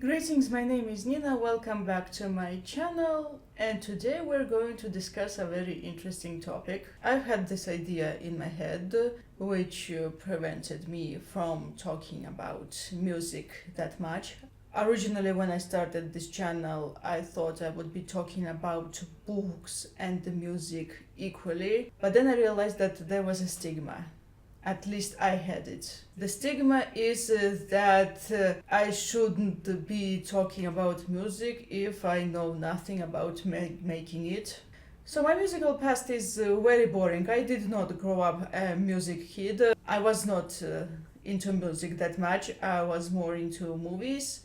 Greetings, my name is Nina, welcome back to my channel, and today we're going to discuss a very interesting topic. I've had this idea in my head which prevented me from talking about music that much. Originally, when I started this channel, I thought I would be talking about books and the music equally, but then I realized that there was a stigma. At least I had it. The stigma is that I shouldn't be talking about music if I know nothing about making it. So my musical past is very boring. I did not grow up a music kid. I was not into music that much. I was more into movies.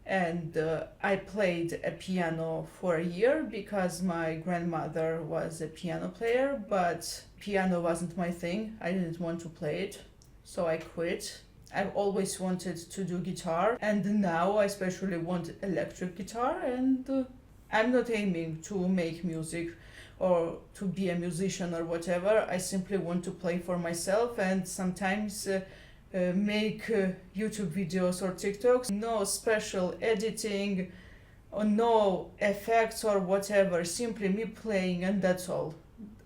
And I played a piano for a year because my grandmother was a piano player, but piano wasn't my thing. I didn't want to play it, so I quit. I've always wanted to do guitar, and now I especially want electric guitar, and I'm not aiming to make music or to be a musician or whatever. I simply want to play for myself and sometimes make YouTube videos or TikToks. No special editing or no effects or whatever, simply me playing and that's all.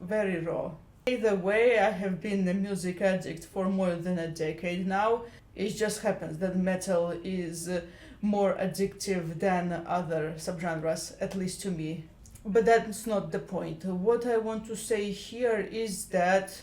Very raw. Either way, I have been a music addict for more than a decade now. It just happens that metal is more addictive than other subgenres, at least to me. But that's not the point. What I want to say here is that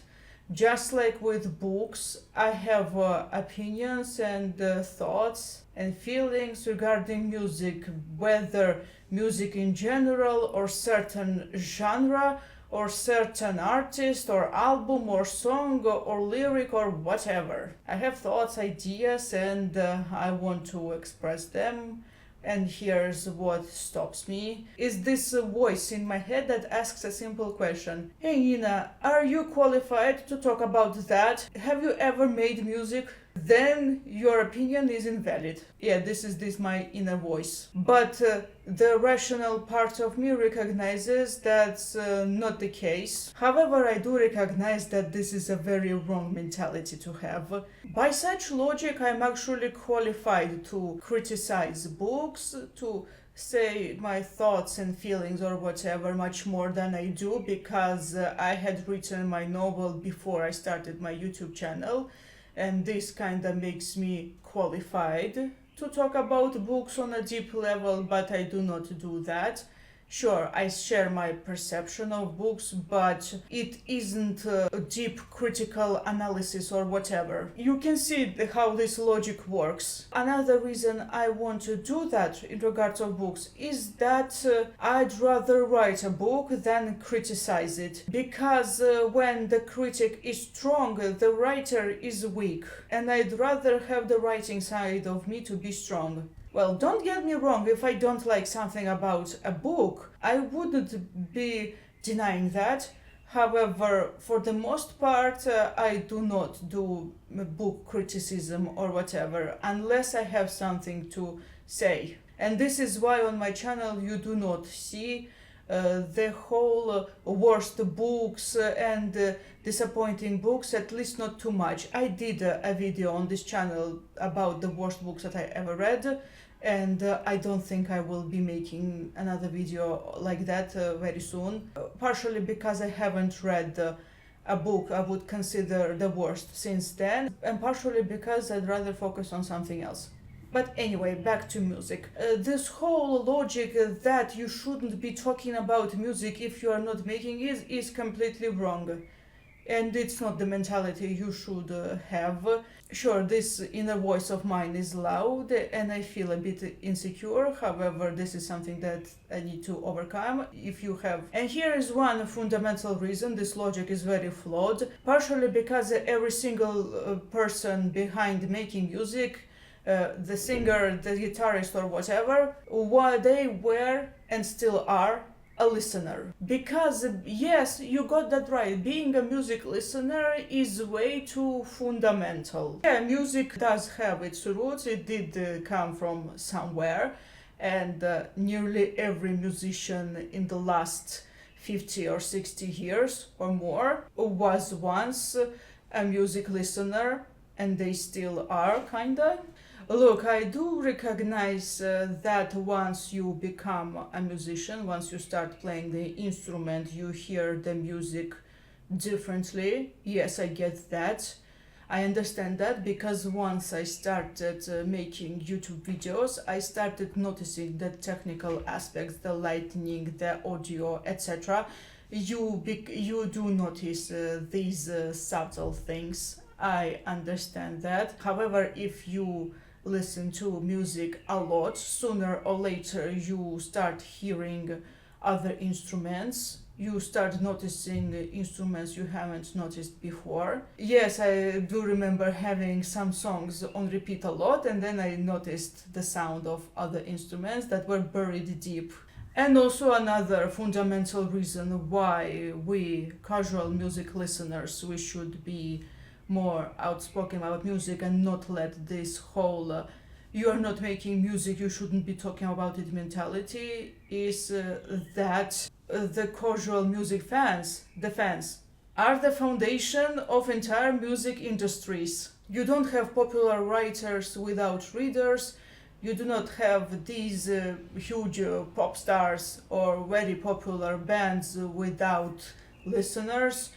just like with books, I have opinions and thoughts and feelings regarding music, whether music in general or certain genre or certain artist or album or song or lyric or whatever. I have thoughts, ideas, and I want to express them. And here's what stops me, is this voice in my head that asks a simple question. Hey Nina, are you qualified to talk about that? Have you ever made music? Then your opinion is invalid. Yeah, this is my inner voice. But the rational part of me recognizes that's not the case. However, I do recognize that this is a very wrong mentality to have. By such logic, I'm actually qualified to criticize books, to say my thoughts and feelings or whatever much more than I do, because I had written my novel before I started my YouTube channel. And this kind of makes me qualified to talk about books on a deep level, but I do not do that. Sure, I share my perception of books, but it isn't a deep critical analysis or whatever. You can see how this logic works. Another reason I want to do that in regards of books is that I'd rather write a book than criticize it. Because when the critic is strong, the writer is weak. And I'd rather have the writing side of me to be strong. Well, don't get me wrong, if I don't like something about a book, I wouldn't be denying that. However, for the most part, I do not do book criticism or whatever, unless I have something to say. And this is why on my channel you do not see the whole worst books and disappointing books, at least not too much. I did a video on this channel about the worst books that I ever read, and I don't think I will be making another video like that very soon. Partially because I haven't read a book I would consider the worst since then, and partially because I'd rather focus on something else. But anyway, back to music. This whole logic that you shouldn't be talking about music if you are not making it is completely wrong. And it's not the mentality you should have. Sure, this inner voice of mine is loud and I feel a bit insecure. However, this is something that I need to overcome. If you have... And here is one fundamental reason this logic is very flawed. Partially because every single person behind making music, the singer, the guitarist or whatever, what they were and still are a listener. Because yes, you got that right, being a music listener is way too fundamental. Yeah, music does have its roots, it did come from somewhere, and nearly every musician in the last 50 or 60 years or more was once a music listener, and they still are, kinda. Look, I do recognize that once you become a musician, once you start playing the instrument, you hear the music differently. Yes, I get that. I understand that because once I started making YouTube videos, I started noticing the technical aspects, the lighting, the audio, etc. You do notice these subtle things. I understand that. However, if you listen to music a lot, sooner or later you start hearing other instruments. You start noticing instruments you haven't noticed before. Yes, I do remember having some songs on repeat a lot, and then I noticed the sound of other instruments that were buried deep. And also another fundamental reason why we casual music listeners we should be more outspoken about music and not let this whole you are not making music, you shouldn't be talking about it mentality is that the casual music fans, the fans, are the foundation of entire music industries. You don't have popular writers without readers. You do not have these huge pop stars or very popular bands without listeners.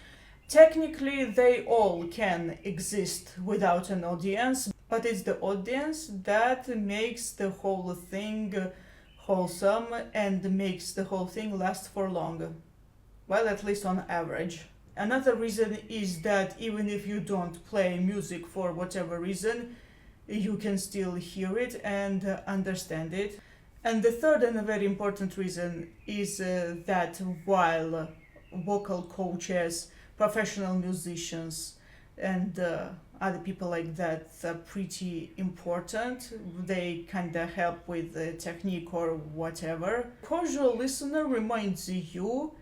Technically, they all can exist without an audience, but it's the audience that makes the whole thing wholesome and makes the whole thing last for long. Well, at least on average. Another reason is that even if you don't play music for whatever reason, you can still hear it and understand it. And the third and a very important reason is that while vocal coaches, professional musicians, and other people like that are pretty important. They kind of help with the technique or whatever. Casual listener reminds you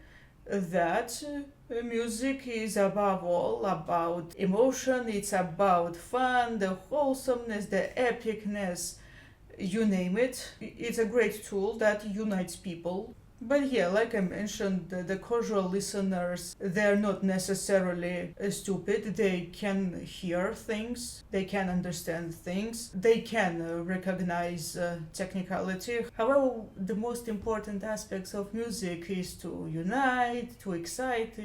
that music is above all about emotion, it's about fun, the wholesomeness, the epicness, you name it. It's a great tool that unites people. But yeah, like I mentioned, the casual listeners, they're not necessarily stupid. They can hear things, they can understand things, they can recognize technicality. However, the most important aspects of music is to unite, to excite,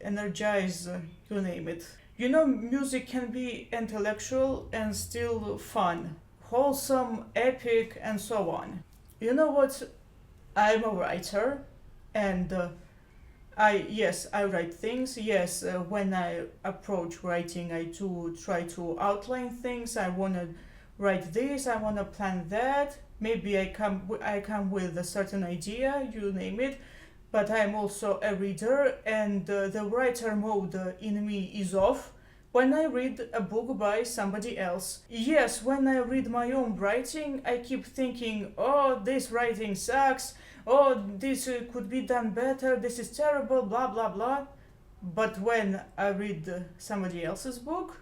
energize, you name it. You know, music can be intellectual and still fun, wholesome, epic, and so on. You know what? I'm a writer, and I write things. Yes, when I approach writing, I do try to outline things. I wanna write this. I wanna plan that. Maybe I come with a certain idea. You name it. But I'm also a reader, and the writer mode in me is off when I read a book by somebody else. Yes, when I read my own writing, I keep thinking, oh, this writing sucks, oh, this could be done better, this is terrible, blah blah blah. But when I read somebody else's book,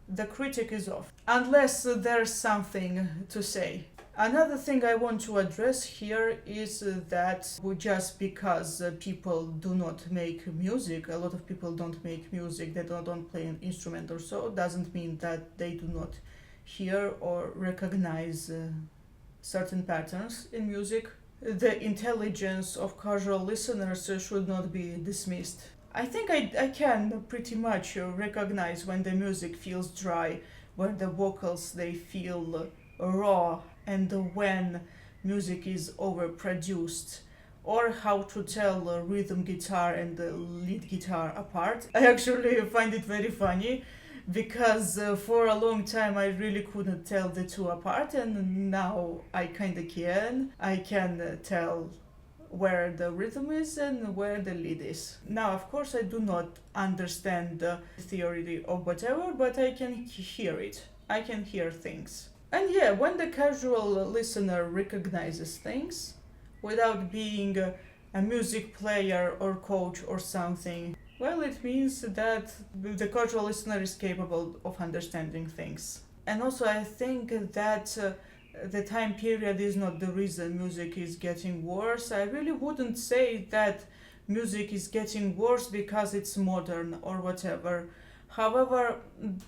the critic is off. Unless there's something to say. Another thing I want to address here is that just because people do not make music, a lot of people don't make music, they don't play an instrument or so, doesn't mean that they do not hear or recognize certain patterns in music. The intelligence of casual listeners should not be dismissed. I think I can pretty much recognize when the music feels dry, when the vocals they feel raw, and when music is overproduced, or how to tell rhythm guitar and lead guitar apart. I actually find it very funny because for a long time I really couldn't tell the two apart, and now I kinda can. I can tell where the rhythm is and where the lead is. Now, of course, I do not understand the theory or whatever, but I can hear it. I can hear things. And yeah, when the casual listener recognizes things without being a music player or coach or something, well, it means that the casual listener is capable of understanding things. And also, I think that the time period is not the reason music is getting worse. I really wouldn't say that music is getting worse because it's modern or whatever. However,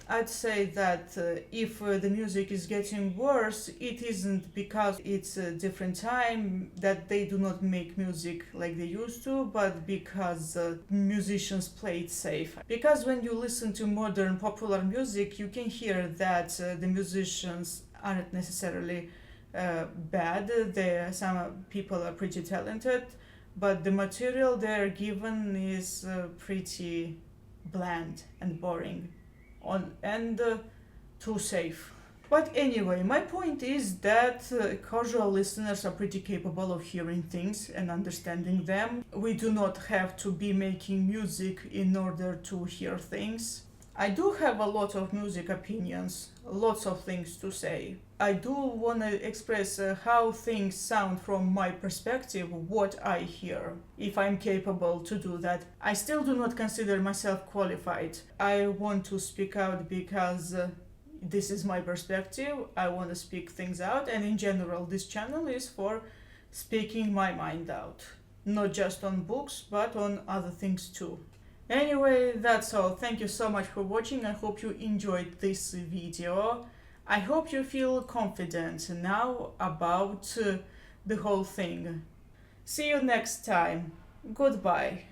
I'd say that if the music is getting worse, it isn't because it's a different time that they do not make music like they used to, but because musicians play it safe. Because when you listen to modern popular music, you can hear that the musicians aren't necessarily bad. Some people are pretty talented, but the material they're given is pretty bland and boring and too safe. But anyway, my point is that casual listeners are pretty capable of hearing things and understanding them. We do not have to be making music in order to hear things. I do have a lot of music opinions, lots of things to say. I do want to express how things sound from my perspective, what I hear, if I'm capable to do that. I still do not consider myself qualified. I want to speak out because this is my perspective. I want to speak things out, and in general, this channel is for speaking my mind out. Not just on books, but on other things too. Anyway, that's all. Thank you so much for watching. I hope you enjoyed this video. I hope you feel confident now about the whole thing. See you next time. Goodbye.